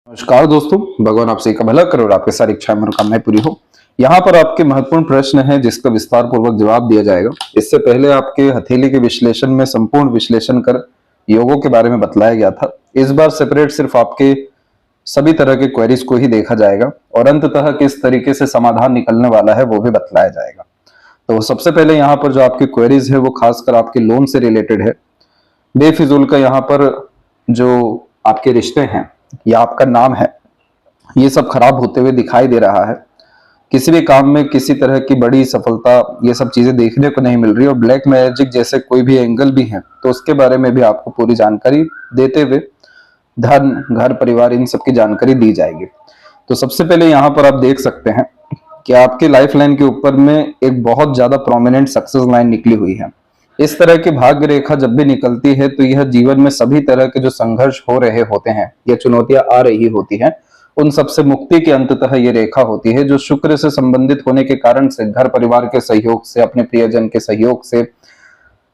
नमस्कार दोस्तों, भगवान आपसे का भला करे और आपके सारी इच्छाएं मनोकामनाएं पूरी हो। यहाँ पर आपके महत्वपूर्ण प्रश्न है जिसका विस्तार पूर्वक जवाब दिया जाएगा। इससे पहले आपके हथेली के विश्लेषण में संपूर्ण विश्लेषण कर योगों के बारे में बतलाया गया था। इस बार सेपरेट सिर्फ आपके सभी तरह के क्वेरीज को ही देखा जाएगा और अंततः किस तरीके से समाधान निकलने वाला है वो भी बतलाया जाएगा। तो सबसे पहले यहाँ पर जो आपकी क्वेरीज है वो खासकर आपके लोन से रिलेटेड है। बेफिजूल का यहाँ पर जो आपके रिश्ते हैं या आपका नाम है ये सब खराब होते हुए दिखाई दे रहा है। किसी भी काम में किसी तरह की बड़ी सफलता ये सब चीजें देखने को नहीं मिल रही और ब्लैक मैजिक जैसे कोई भी एंगल भी है तो उसके बारे में भी आपको पूरी जानकारी देते हुए धन, घर, परिवार इन सब की जानकारी दी जाएगी। तो सबसे पहले यहाँ पर आप देख सकते हैं कि आपके लाइफ लाइन के ऊपर में एक बहुत ज्यादा प्रोमिनेंट सक्सेस लाइन निकली हुई है। इस तरह की भाग्य रेखा जब भी निकलती है तो यह जीवन में सभी तरह के जो संघर्ष हो रहे होते हैं या चुनौतियां आ रही होती हैं उन सबसे मुक्ति की अंततः ये रेखा होती है, जो शुक्र से संबंधित होने के कारण से घर परिवार के सहयोग से, अपने प्रियजन के सहयोग से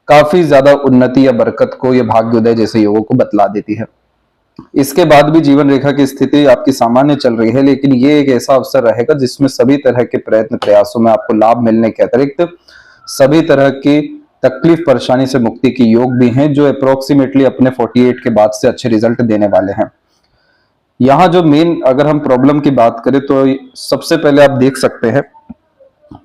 काफी ज्यादा उन्नति या बरकत को यह भाग्योदय जैसे योगों को बतला देती है। इसके बाद भी जीवन रेखा की स्थिति आपकी सामान्य चल रही है, लेकिन ये एक ऐसा अवसर रहेगा जिसमें सभी तरह के प्रयत्न प्रयासों में आपको लाभ मिलने के अतिरिक्त सभी तरह की तकलीफ परेशानी से मुक्ति की योग भी हैं, जो अप्रोक्सीमेटली अपने 48 के बाद से अच्छे रिजल्ट देने वाले हैं। यहाँ जो मेन अगर हम प्रॉब्लम की बात करें तो सबसे पहले आप देख सकते हैं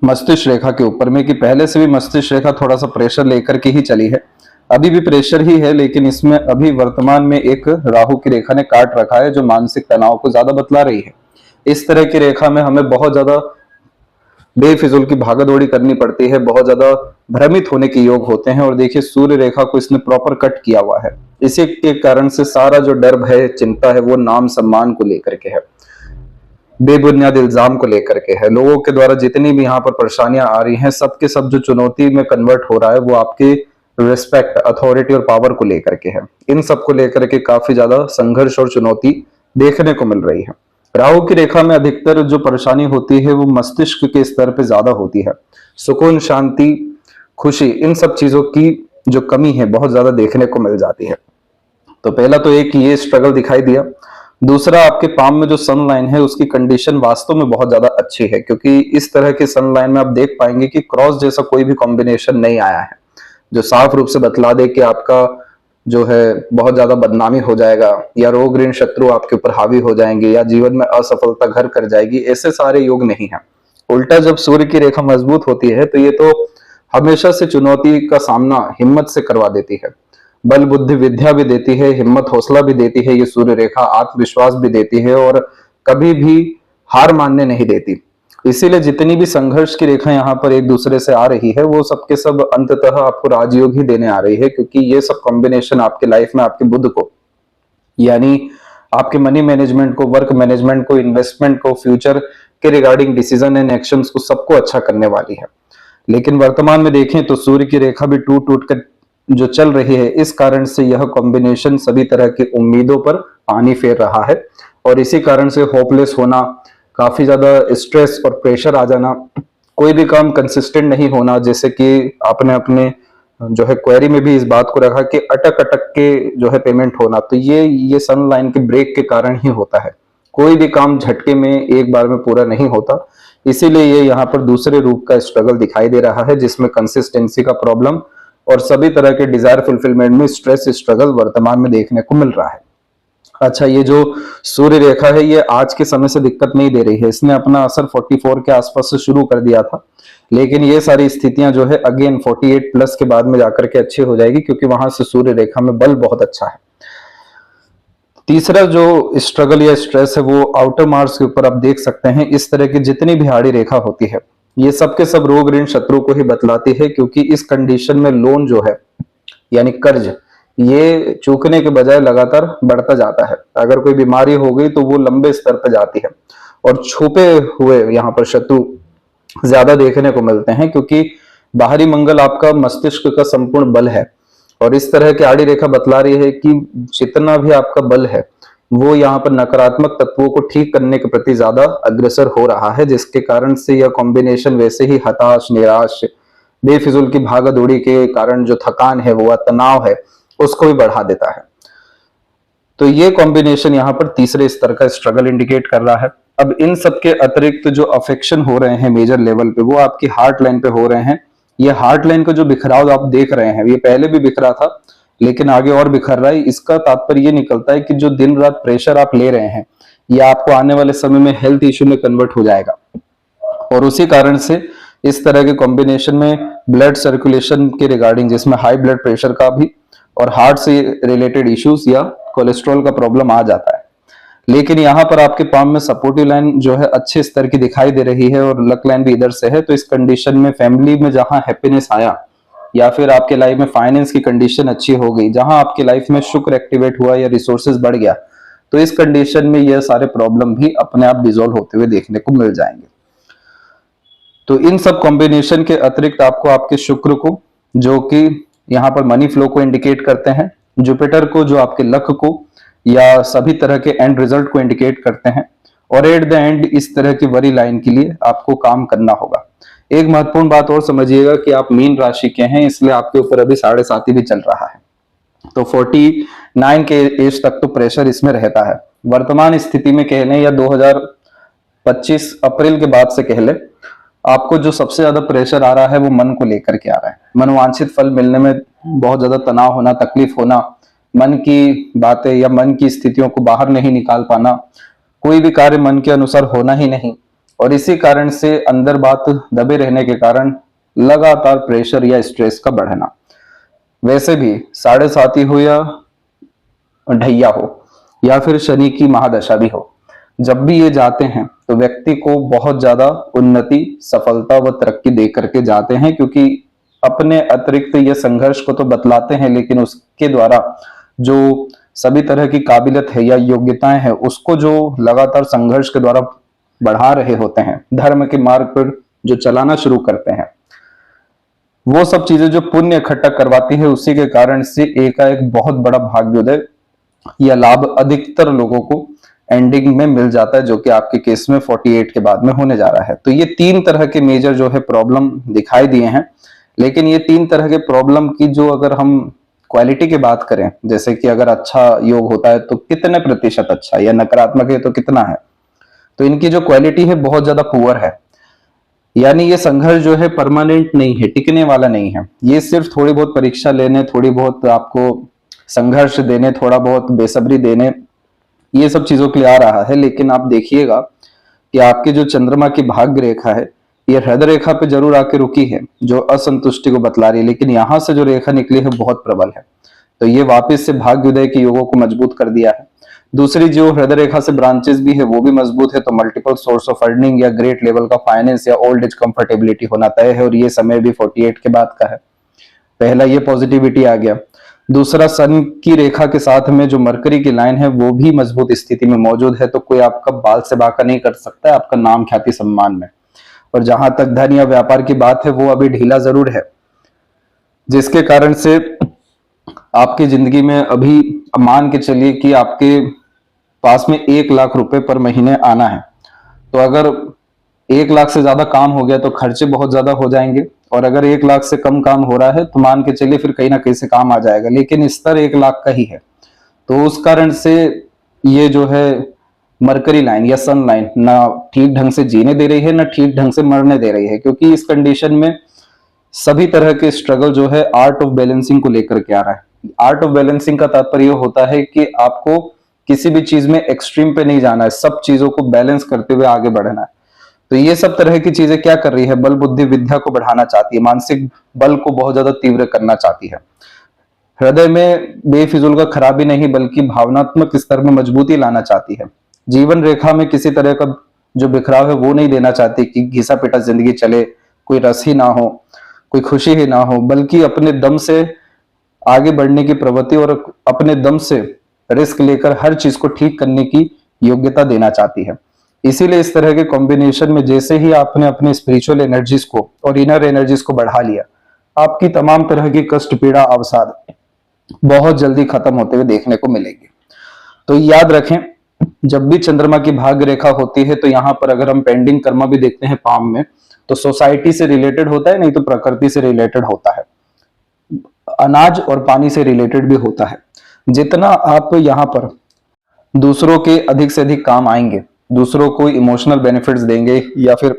मस्तिष्क रेखा के ऊपर में कि पहले से भी मस्तिष्क रेखा थोड़ा सा प्रेशर लेकर के ही चली है, अभी भी प्रेशर ही है, लेकिन इसमें अभी वर्तमान में एक राहु की रेखा ने काट रखा है जो मानसिक तनाव को ज्यादा बतला रही है। इस तरह की रेखा में हमें बहुत ज्यादा बेफिजूल की भागदौड़ी करनी पड़ती है, बहुत ज्यादा भ्रमित होने के योग होते हैं। और देखिए सूर्य रेखा को इसने प्रॉपर कट किया हुआ है, इसी के कारण से सारा जो डर भय चिंता है वो नाम सम्मान को लेकर के है, बेबुनियाद इल्जाम को लेकर के है। लोगों के द्वारा जितनी भी यहाँ पर परेशानियां आ रही हैं सबके सब जो चुनौती में कन्वर्ट हो रहा है वो आपके रिस्पेक्ट, अथॉरिटी और पावर को लेकर के है। इन सब को लेकर के काफी ज्यादा संघर्ष और चुनौती देखने को मिल रही है। राहु की रेखा में अधिकतर जो परेशानी होती है वो मस्तिष्क के स्तर पे ज्यादा होती है। सुकून, शांति, खुशी, इन सब चीजों की जो कमी है बहुत ज्यादा देखने को मिल जाती है। तो पहला तो एक ये स्ट्रगल दिखाई दिया। दूसरा, आपके पाम में जो सन लाइन है उसकी कंडीशन वास्तव में बहुत ज्यादा अच्छी है, क्योंकि इस तरह के सन लाइन में आप देख पाएंगे कि क्रॉस जैसा कोई भी कॉम्बिनेशन नहीं आया है जो साफ रूप से बतला दे कि आपका जो है बहुत ज्यादा बदनामी हो जाएगा या रोग ऋण शत्रु आपके ऊपर हावी हो जाएंगे या जीवन में असफलता घर कर जाएगी, ऐसे सारे योग नहीं है। उल्टा जब सूर्य की रेखा मजबूत होती है तो ये तो हमेशा से चुनौती का सामना हिम्मत से करवा देती है, बल बुद्धि विद्या भी देती है, हिम्मत हौसला भी देती है। ये सूर्य रेखा आत्मविश्वास भी देती है और कभी भी हार मानने नहीं देती। इसीलिए जितनी भी संघर्ष की रेखा यहाँ पर एक दूसरे से आ रही है वो सबके सब अंततः आपको राजयोग ही देने आ रही है, क्योंकि ये सब कॉम्बिनेशन आपके लाइफ में आपके बुद्ध को, यानी आपके मनी मैनेजमेंट को, वर्क मैनेजमेंट को, इन्वेस्टमेंट को, फ्यूचर के रिगार्डिंग डिसीजन एंड एक्शंस को सबको अच्छा करने वाली है। लेकिन वर्तमान में देखें तो सूर्य की रेखा भी टूट टूट कर जो चल रही है, इस कारण से यह कॉम्बिनेशन सभी तरह की उम्मीदों पर पानी फेर रहा है और इसी कारण से होपलेस होना, काफी ज्यादा स्ट्रेस और प्रेशर आ जाना, कोई भी काम कंसिस्टेंट नहीं होना, जैसे कि आपने अपने जो है क्वेरी में भी इस बात को रखा कि अटक अटक के जो है पेमेंट होना, तो ये सन लाइन के ब्रेक के कारण ही होता है। कोई भी काम झटके में एक बार में पूरा नहीं होता, इसीलिए ये यहाँ पर दूसरे रूप का स्ट्रगल दिखाई दे रहा है जिसमें कंसिस्टेंसी का प्रॉब्लम और सभी तरह के डिजायर फुलफिलमेंट में स्ट्रेस स्ट्रगल वर्तमान में देखने को मिल रहा है। अच्छा, ये जो सूर्य रेखा है ये आज के समय से दिक्कत नहीं दे रही है, इसने अपना असर 44 के आसपास से शुरू कर दिया था, लेकिन ये सारी स्थितियां जो है अगेन 48 प्लस के बाद में जाकर के अच्छी हो जाएगी, क्योंकि वहां से सूर्य रेखा में बल बहुत अच्छा है। तीसरा जो स्ट्रगल या स्ट्रेस है वो आउटर मार्स के ऊपर आप देख सकते हैं। इस तरह की जितनी भी हाड़ी रेखा होती है ये सबके सब रोग ऋण शत्रु को ही बतलाती है, क्योंकि इस कंडीशन में लोन जो है यानी कर्ज ये चूकने के बजाय लगातार बढ़ता जाता है। अगर कोई बीमारी हो गई तो वो लंबे स्तर पर जाती है और छुपे हुए यहाँ पर शत्रु ज्यादा देखने को मिलते हैं, क्योंकि बाहरी मंगल आपका मस्तिष्क का संपूर्ण बल है और इस तरह की आड़ी रेखा बतला रही है कि जितना भी आपका बल है वो यहाँ पर नकारात्मक तत्वों को ठीक करने के प्रति ज्यादा अग्रसर हो रहा है, जिसके कारण से यह कॉम्बिनेशन वैसे ही हताश, निराश, बेफिजूल की भागदौड़ी के कारण जो थकान है वो तनाव है उसको भी बढ़ा देता है। तो ये कॉम्बिनेशन यहाँ पर तीसरे स्तर का स्ट्रगल इंडिकेट कर रहा है। अब इन सब के अतिरिक्त जो अफेक्शन हो रहे हैं मेजर लेवल पे, वो आपकी हार्ट लाइन पे हो रहे हैं। ये हार्ट लाइन का जो बिखराव आप देख रहे हैं, ये पहले भी बिखरा था लेकिन आगे और बिखर रहा है। इसका तात्पर्य ये निकलता है कि जो दिन रात प्रेशर आप ले रहे हैं, ये आपको आने वाले समय में हेल्थ इश्यू में कन्वर्ट हो जाएगा। और उसी कारण से इस तरह के कॉम्बिनेशन में ब्लड सर्कुलेशन के रिगार्डिंग, जिसमें हाई ब्लड प्रेशर का भी और हार्ट से रिलेटेड इश्यूज या कोलेस्ट्रॉल का प्रॉब्लम आ जाता है। लेकिन यहाँ पर आपके पाम में सपोर्टिव लाइन जो है अच्छे स्तर की दिखाई दे रही है और लक लाइन भी इधर से है। तो इस कंडीशन में फैमिली में जहां हैप्पीनेस आया या फिर आपके लाइफ में फाइनेंस की कंडीशन अच्छी हो गई, जहां आपके लाइफ में शुक्र एक्टिवेट हुआ या रिसोर्सेज बढ़ गया, तो इस कंडीशन में ये सारे प्रॉब्लम भी अपने आप डिजोल्व होते हुए देखने को मिल जाएंगे। तो इन सब कॉम्बिनेशन के अतिरिक्त आपको आपके शुक्र को, जो कि यहाँ पर मनी फ्लो को इंडिकेट करते हैं, जुपिटर को जो आपके लक को या सभी तरह के एंड रिजल्ट को इंडिकेट करते हैं, और एट द एंड इस तरह की वरी लाइन के लिए आपको काम करना होगा। एक महत्वपूर्ण बात और समझिएगा कि आप मीन राशि के हैं, इसलिए आपके ऊपर अभी 7.5 भी चल रहा है, तो 49 के एज तक तो प्रेशर इसमें रहता है। वर्तमान स्थिति में कह लें या 2025 अप्रैल के बाद से कह लें, आपको जो सबसे ज्यादा प्रेशर आ रहा है वो मन को लेकर के आ रहा है। मनोवांछित फल मिलने में बहुत ज्यादा तनाव होना, तकलीफ होना, मन की बातें या मन की स्थितियों को बाहर नहीं निकाल पाना, कोई भी कार्य मन के अनुसार होना ही नहीं, और इसी कारण से अंदर बात दबे रहने के कारण लगातार प्रेशर या स्ट्रेस का बढ़ना। वैसे भी 7.5 हो या ढैया हो या फिर शनि की महादशा भी हो, जब भी ये जाते हैं तो व्यक्ति को बहुत ज्यादा उन्नति, सफलता व तरक्की दे करके जाते हैं, क्योंकि अपने अतिरिक्त ये संघर्ष को तो बतलाते हैं, लेकिन उसके द्वारा जो सभी तरह की काबिलियत है या योग्यताएं हैं, उसको जो लगातार संघर्ष के द्वारा बढ़ा रहे होते हैं, धर्म के मार्ग पर जो चलाना शुरू करते हैं, वो सब चीजें जो पुण्य इकट्ठा करवाती है, उसी के कारण से एकाएक बहुत बड़ा भाग्योदय या लाभ अधिकतर लोगों को एंडिंग में मिल जाता है, जो कि आपके केस में 48 के बाद में होने जा रहा है। तो ये 3 तरह के मेजर जो है प्रॉब्लम दिखाई दिए हैं, लेकिन ये 3 तरह के प्रॉब्लम की जो अगर हम क्वालिटी की बात करें, जैसे कि अगर अच्छा योग होता है तो कितने प्रतिशत अच्छा, या नकारात्मक है तो कितना है, तो इनकी जो क्वालिटी है बहुत ज्यादा पुअर है। यानी ये संघर्ष जो है परमानेंट नहीं है, टिकने वाला नहीं है। ये सिर्फ थोड़ी बहुत परीक्षा लेने, थोड़ी बहुत आपको संघर्ष देने, थोड़ा बहुत बेसब्री देने, ये सब चीजों के लिए आ रहा है। लेकिन आप देखिएगा कि आपके जो चंद्रमा की भाग्य रेखा है, ये हृदय रेखा पे जरूर आके रुकी है, जो असंतुष्टि को बतला रही है, लेकिन यहां से जो रेखा निकली है बहुत प्रबल है। तो ये वापस से भाग्योदय के योगों को मजबूत कर दिया है। दूसरी जो हृदय रेखा से ब्रांचेस भी है वो भी मजबूत है, तो मल्टीपल सोर्स ऑफ अर्निंग या ग्रेट लेवल का फाइनेंस या ओल्ड एज कंफर्टेबिलिटी होना तय है, और ये समय भी 48 के बाद का है। पहला ये पॉजिटिविटी आ गया। दूसरा, सन की रेखा के साथ में जो मरकरी की लाइन है वो भी मजबूत स्थिति में मौजूद है, तो कोई आपका बाल से बाका नहीं कर सकता है आपका नाम, ख्याति, सम्मान में। और जहां तक धन या व्यापार की बात है, वो अभी ढीला जरूर है, जिसके कारण से आपकी जिंदगी में अभी मान के चलिए कि आपके पास में 1 लाख रुपए पर महीने आना है, तो अगर 1 लाख से ज्यादा काम हो गया तो खर्चे बहुत ज्यादा हो जाएंगे, और अगर 1 लाख से कम काम हो रहा है तो मान के चलिए फिर कहीं ना कहीं से काम आ जाएगा, लेकिन स्तर 1 लाख का ही है। तो उस कारण से ये जो है मरकरी लाइन या सन लाइन ना ठीक ढंग से जीने दे रही है, ना ठीक ढंग से मरने दे रही है, क्योंकि इस कंडीशन में सभी तरह के स्ट्रगल जो है आर्ट ऑफ बैलेंसिंग को लेकर के आ रहा है। आर्ट ऑफ बैलेंसिंग का तात्पर्य होता है कि आपको किसी भी चीज में एक्सट्रीम पे नहीं जाना है, सब चीजों को बैलेंस करते हुए आगे बढ़ना है। तो ये सब तरह की चीजें क्या कर रही है, बल बुद्धि विद्या को बढ़ाना चाहती है, मानसिक बल को बहुत ज्यादा तीव्र करना चाहती है, हृदय में बेफिजूल का खराबी नहीं बल्कि भावनात्मक स्तर में मजबूती लाना चाहती है। जीवन रेखा में किसी तरह का जो बिखराव है वो नहीं देना चाहती कि घिसा पिटा जिंदगी चले, कोई रस ही ना हो, कोई खुशी ही ना हो, बल्कि अपने दम से आगे बढ़ने की प्रवृत्ति और अपने दम से रिस्क लेकर हर चीज को ठीक करने की योग्यता देना चाहती है। इसीलिए इस तरह के कॉम्बिनेशन में जैसे ही आपने अपने स्पिरिचुअल एनर्जीज को और इनर एनर्जीज को बढ़ा लिया, आपकी तमाम तरह की कष्ट, पीड़ा, अवसाद बहुत जल्दी खत्म होते हुए देखने को मिलेगी। तो याद रखें, जब भी चंद्रमा की भाग्य रेखा होती है तो यहाँ पर अगर हम पेंडिंग कर्मा भी देखते हैं पाम में, तो सोसाइटी से रिलेटेड होता है, नहीं तो प्रकृति से रिलेटेड होता है, अनाज और पानी से रिलेटेड भी होता है। जितना आप यहाँ पर दूसरों के अधिक से अधिक काम आएंगे, दूसरों को इमोशनल बेनिफिट्स देंगे या फिर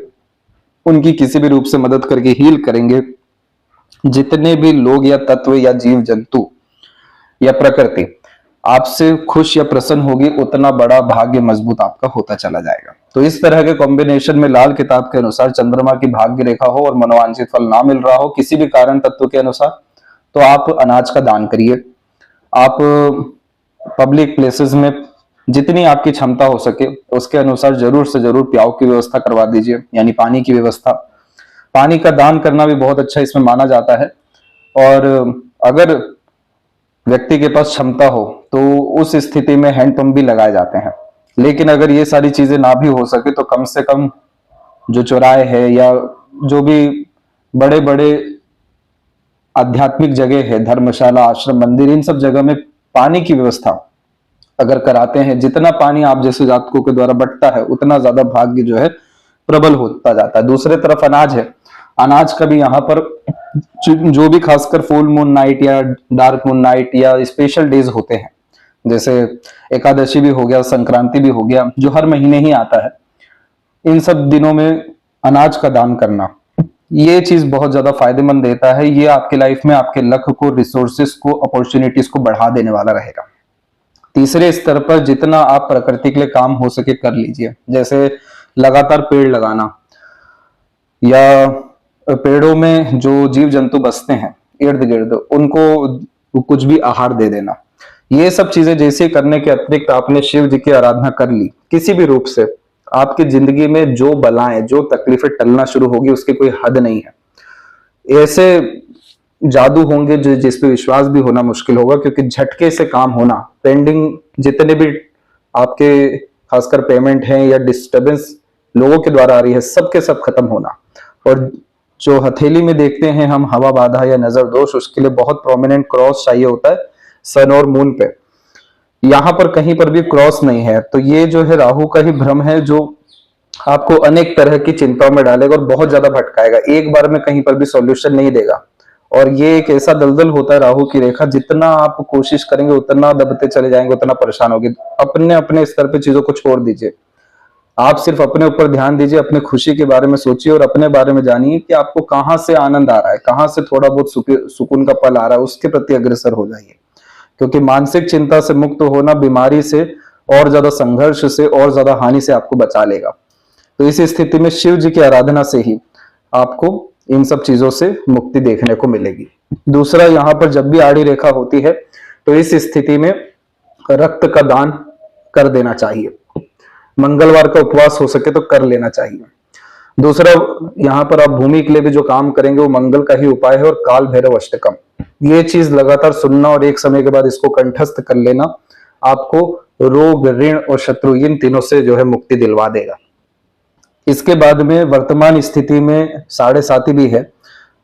उनकी किसी भी रूप से मदद करके हील करेंगे। जितने भी लोग या तत्व या जीव जंतु या प्रकृति आपसे खुश या प्रसन्न होगी, उतना बड़ा भाग्य मजबूत आपका होता चला जाएगा। तो इस तरह के कॉम्बिनेशन में लाल किताब के अनुसार चंद्रमा की भाग्य रेखा हो और मनोवांछित फल ना मिल रहा हो किसी भी कारण तत्व के अनुसार, तो आप अनाज का दान करिए। आप पब्लिक प्लेसेस में जितनी आपकी क्षमता हो सके उसके अनुसार जरूर से जरूर प्याऊ की व्यवस्था करवा दीजिए, यानी पानी की व्यवस्था। पानी का दान करना भी बहुत अच्छा इसमें माना जाता है। और अगर व्यक्ति के पास क्षमता हो तो उस स्थिति में हैंडपंप भी लगाए जाते हैं। लेकिन अगर ये सारी चीजें ना भी हो सके तो कम से कम जो चौराहे है या जो भी बड़े बड़े आध्यात्मिक जगह है, धर्मशाला, आश्रम, मंदिर, इन सब जगह में पानी की व्यवस्था अगर कराते हैं, जितना पानी आप जैसे जातकों के द्वारा बंटता है उतना ज्यादा भाग्य जो है प्रबल होता जाता है। दूसरे तरफ अनाज है, अनाज का भी यहाँ पर जो भी खासकर फुल मून नाइट या डार्क मून नाइट या स्पेशल डेज होते हैं, जैसे एकादशी भी हो गया, संक्रांति भी हो गया, जो हर महीने ही आता है, इन सब दिनों में अनाज का दान करना ये चीज बहुत ज्यादा फायदेमंद देता है। ये आपके लाइफ में आपके लक को, रिसोर्सेस को, अपॉर्चुनिटीज को बढ़ा देने वाला रहेगा। तीसरे स्तर पर जितना आप प्रकृति के लिए काम हो सके कर लीजिए, जैसे लगातार पेड़ लगाना या पेड़ों में जो जीव जंतु बसते हैं इर्द गिर्द उनको कुछ भी आहार दे देना। ये सब चीजें जैसे करने के अतिरिक्त आपने शिव जी की आराधना कर ली किसी भी रूप से, आपकी जिंदगी में जो बलाएं, जो तकलीफें टलना शुरू होगी उसकी कोई हद नहीं है। ऐसे जादू होंगे जो जिस पे विश्वास भी होना मुश्किल होगा, क्योंकि झटके से काम होना, पेंडिंग जितने भी आपके खासकर पेमेंट है या डिस्टर्बेंस लोगों के द्वारा आ रही है, सबके सब खत्म होना। और जो हथेली में देखते हैं हम हवा बाधा या नजर दोष, उसके लिए बहुत प्रोमिनेंट क्रॉस चाहिए होता है सन और मून पे। यहां पर कहीं पर भी क्रॉस नहीं है, तो ये जो है राहु का ही भ्रम है जो आपको अनेक तरह की चिंताओं में डालेगा और बहुत ज्यादा भटकाएगा, एक बार में कहीं पर भी सॉल्यूशन नहीं देगा। और ये एक ऐसा दलदल होता है राहु की रेखा, जितना आप कोशिश करेंगे उतना दबते चले जाएंगे, उतना परेशान होगे। अपने अपने स्तर पे चीजों को छोड़ दीजिए, आप सिर्फ अपने ऊपर ध्यान दीजिए, अपने खुशी के बारे में सोचिए और अपने बारे में जानिए कि आपको कहाँ से आनंद आ रहा है, कहाँ से थोड़ा बहुत सुकून का पल आ रहा है, उसके प्रति अग्रसर हो जाइए। क्योंकि मानसिक चिंता से मुक्त होना बीमारी से और ज्यादा संघर्ष से और ज्यादा हानि से आपको बचा लेगा। तो इस स्थिति में शिव जी की आराधना से ही आपको इन सब चीजों से मुक्ति देखने को मिलेगी। दूसरा, यहाँ पर जब भी आड़ी रेखा होती है तो इस स्थिति में रक्त का दान कर देना चाहिए। मंगलवार का उपवास हो सके तो कर लेना चाहिए। दूसरा, यहाँ पर आप भूमि के लिए भी जो काम करेंगे वो मंगल का ही उपाय है और काल भैरव अष्टकम, ये चीज लगातार सुनना और एक समय के बाद इसको कंठस्थ कर लेना आपको रोग, ऋण और शत्रु, इन तीनों से जो है मुक्ति दिलवा देगा। इसके बाद में वर्तमान स्थिति में 7.5 भी है,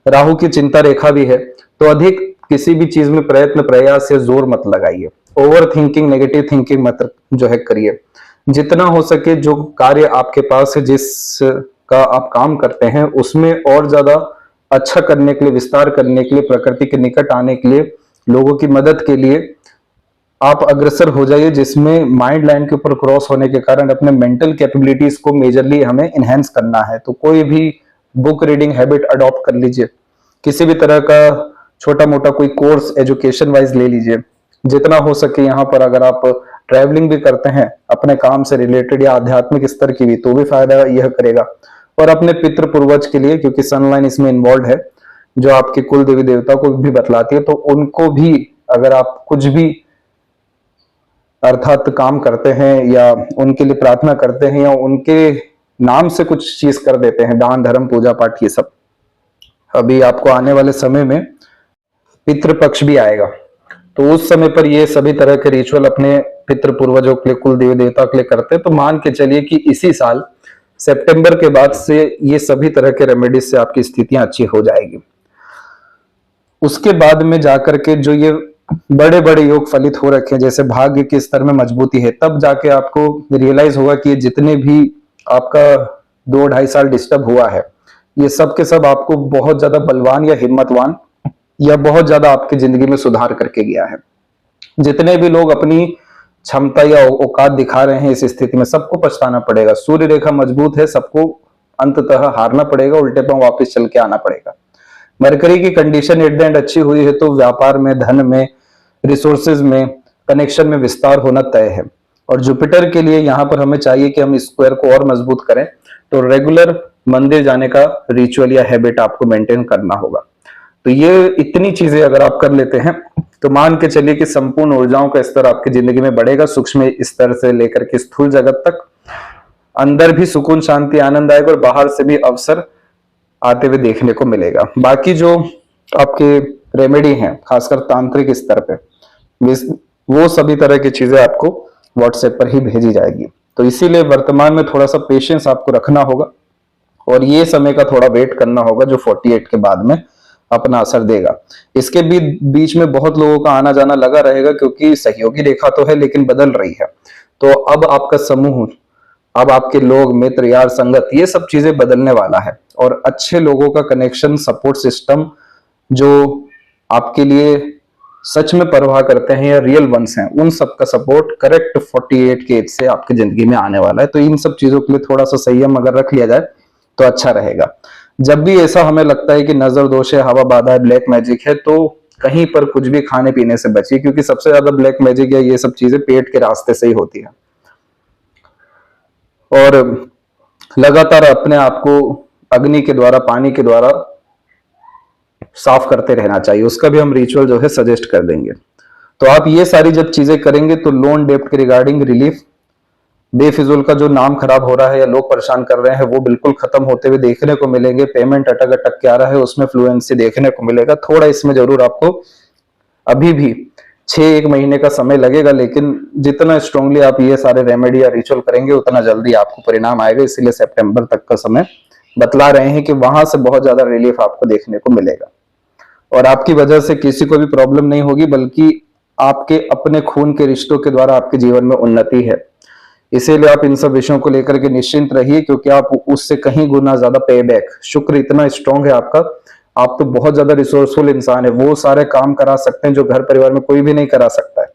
राहु की चिंता रेखा भी है, तो अधिक किसी भी चीज में प्रयत्न, प्रयास या जोर मत लगाइए। ओवर थिंकिंग, नेगेटिव थिंकिंग मत जो है करिए। जितना हो सके जो कार्य आपके पास है, जिसका आप काम करते हैं, उसमें और ज्यादा अच्छा करने के लिए, विस्तार करने के लिए, प्रकृति के निकट आने के लिए, लोगों की मदद के लिए आप अग्रसर हो जाइए, जिसमें माइंड लाइन के ऊपर क्रॉस होने के कारण अपने मेंटल कैपेबिलिटीज को मेजरली हमें इनहेंस करना है। तो कोई भी बुक रीडिंग हैबिट अडॉप्ट कर लीजिए, किसी भी तरह का छोटा मोटा कोई कोर्स एजुकेशन वाइज ले लीजिए। जितना हो सके यहाँ पर अगर आप ट्रैवलिंग भी करते हैं अपने काम से रिलेटेड या आध्यात्मिक स्तर की भी, तो भी फायदा यह करेगा। और अपने पितृ पूर्वज के लिए, क्योंकि सनलाइन इसमें इन्वॉल्व है, जो आपके कुल देवी देवता को भी बतलाती है, तो उनको भी अगर आप कुछ भी अर्थात काम करते हैं या उनके लिए प्रार्थना करते हैं या उनके नाम से कुछ चीज कर देते हैं, दान धर्म पूजा पाठ, ये सब, अभी आपको आने वाले समय में पितृपक्ष भी आएगा, तो उस समय पर ये सभी तरह के रिचुअल अपने पितृ पूर्वजों के लिए, कुल देवी देवता के लिए करते हैं। तो मान के चलिए कि इसी साल सितंबर के बाद से ये सभी तरह के रेमेडीज से आपकी स्थितियां अच्छी हो जाएगी। उसके बाद में जाकर के जो ये बड़े बड़े योग फलित हो रखे हैं, जैसे भाग्य के स्तर में मजबूती है, तब जाके आपको रियलाइज होगा कि ये जितने भी आपका 2-2.5 साल डिस्टर्ब हुआ है, ये सब के सब आपको बहुत ज्यादा बलवान या हिम्मतवान या बहुत ज्यादा आपकी जिंदगी में सुधार करके गया है। जितने भी लोग अपनी क्षमता या औकात दिखा रहे हैं, इस स्थिति में सबको पछताना पड़ेगा। सूर्य रेखा मजबूत है, सबको अंततः हारना पड़ेगा, उल्टे पांव वापस चल के आना पड़ेगा। मरकरी की कंडीशन एट द एंड अच्छी हुई है तो व्यापार में, धन में, रिसोर्सेज में, कनेक्शन में विस्तार होना तय है। और जुपिटर के लिए यहाँ पर हमें चाहिए कि हम स्क्वायर को और मजबूत करें, तो रेगुलर मंदिर जाने का रिचुअल या हैबिट आपको मेंटेन करना होगा। तो ये इतनी चीजें अगर आप कर लेते हैं तो मान के चलिए कि संपूर्ण ऊर्जाओं का स्तर आपकी जिंदगी में बढ़ेगा, सूक्ष्म स्तर से लेकर के स्थूल जगत तक। अंदर भी सुकून, शांति, आनंद आएगा और बाहर से भी अवसर आते हुए देखने को मिलेगा। बाकी जो आपके रेमेडी हैं, खासकर तांत्रिक स्तर पे, वो सभी तरह की चीजें आपको व्हाट्सएप पर ही भेजी जाएगी। तो इसीलिए वर्तमान में थोड़ा सा पेशेंस आपको रखना होगा और ये समय का थोड़ा वेट करना होगा जो 48 के बाद में अपना असर देगा। इसके भी बीच में बहुत लोगों का आना जाना लगा रहेगा, क्योंकि सहयोगी रेखा तो है लेकिन बदल रही है। तो अब आपका समूह, अब आपके लोग, मित्र, यार, संगत, ये सब चीजें बदलने वाला है और अच्छे लोगों का कनेक्शन, सपोर्ट सिस्टम जो आपके लिए सच में परवाह करते हैं या रियल वंस हैं, उन सब का सपोर्ट करेक्ट 48 के एज से आपकी जिंदगी में आने वाला है। तो इन सब चीजों के लिए थोड़ा सा संयम अगर रख लिया जाए तो अच्छा रहेगा। जब भी ऐसा हमें लगता है कि नजर दोष है, हवा बाधा है, ब्लैक मैजिक है, तो कहीं पर कुछ भी खाने पीने से बचिए, क्योंकि सबसे ज्यादा ब्लैक मैजिक या ये सब चीजें पेट के रास्ते से ही होती है। और लगातार अपने आप को अग्नि के द्वारा, पानी के द्वारा साफ करते रहना चाहिए, उसका भी हम रिचुअल जो है सजेस्ट कर देंगे। तो आप ये सारी जब चीजें करेंगे तो लोन डेप्ट के रिगार्डिंग रिलीफ, बेफिजुल का जो नाम खराब हो रहा है या लोग परेशान कर रहे हैं वो बिल्कुल खत्म होते हुए देखने को मिलेंगे। पेमेंट अटक अटक के आ रहा है, उसमें फ्लुएंसी देखने को मिलेगा। थोड़ा इसमें जरूर आपको अभी भी 6-1 महीने का समय लगेगा, लेकिन जितना स्ट्रांगली आप ये सारे रेमेडी या रिचुअल करेंगे उतना जल्दी आपको परिणाम आएगा। इसीलिए सितंबर तक का समय बतला रहे हैं कि वहां से बहुत ज्यादा रिलीफ आपको देखने को मिलेगा और आपकी वजह से किसी को भी प्रॉब्लम नहीं होगी, बल्कि आपके अपने खून के रिश्तों के द्वारा आपके जीवन में उन्नति है। इसीलिए आप इन सब विषयों को लेकर के निश्चिंत रहिए, क्योंकि आप उससे कहीं गुना ज्यादा पे बैक, शुक्र इतना स्ट्रांग है आपका, आप तो बहुत ज्यादा रिसोर्सफुल इंसान है, वो सारे काम करा सकते हैं जो घर परिवार में कोई भी नहीं करा सकता है।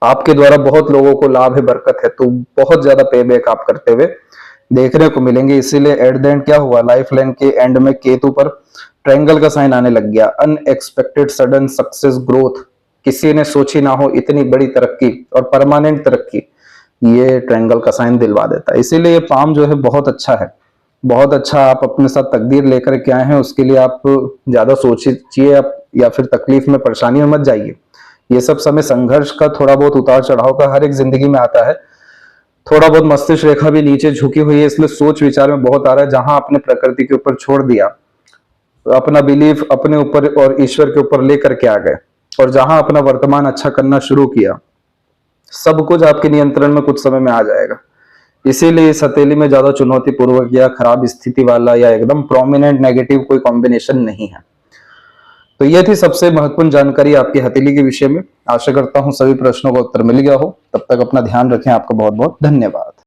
आपके द्वारा बहुत लोगों को लाभ है, बरकत है, तो बहुत ज्यादा पे बैक आप करते हुए देखने को मिलेंगे। इसीलिए एट द एंड क्या हुआ, लाइफ लाइन के एंड में केतु पर ट्रायंगल का साइन आने लग गया। अनएक्सपेक्टेड सडन सक्सेस, ग्रोथ, किसी ने सोची ना हो इतनी बड़ी तरक्की और परमानेंट तरक्की, ये ट्रायंगल का साइन दिलवा देता है। इसीलिए ये पाम जो है बहुत अच्छा है, बहुत अच्छा। आप अपने साथ तकदीर लेकर के आए हैं, उसके लिए आप ज्यादा सोचिए या फिर तकलीफ में, परेशानी में मत जाइए। ये सब समय संघर्ष का, थोड़ा बहुत उतार चढ़ाव का हर एक जिंदगी में आता है। थोड़ा बहुत मस्तिष्क रेखा भी नीचे झुकी हुई है, इसलिए सोच विचार में बहुत आ रहा है। जहां आपने प्रकृति के ऊपर छोड़ दिया, अपना बिलीफ अपने ऊपर और ईश्वर के ऊपर लेकर के आ गए, और जहां अपना वर्तमान अच्छा करना शुरू किया, सब कुछ आपके नियंत्रण में कुछ समय में आ जाएगा। इसीलिए इस हथेली में ज्यादा चुनौतीपूर्वक या खराब स्थिति वाला या एकदम प्रोमिनेंट नेगेटिव कोई कॉम्बिनेशन नहीं है। तो ये थी सबसे महत्वपूर्ण जानकारी आपकी हथेली के विषय में। आशा करता हूं सभी प्रश्नों का उत्तर मिल गया हो। तब तक अपना ध्यान रखें। आपका बहुत बहुत धन्यवाद।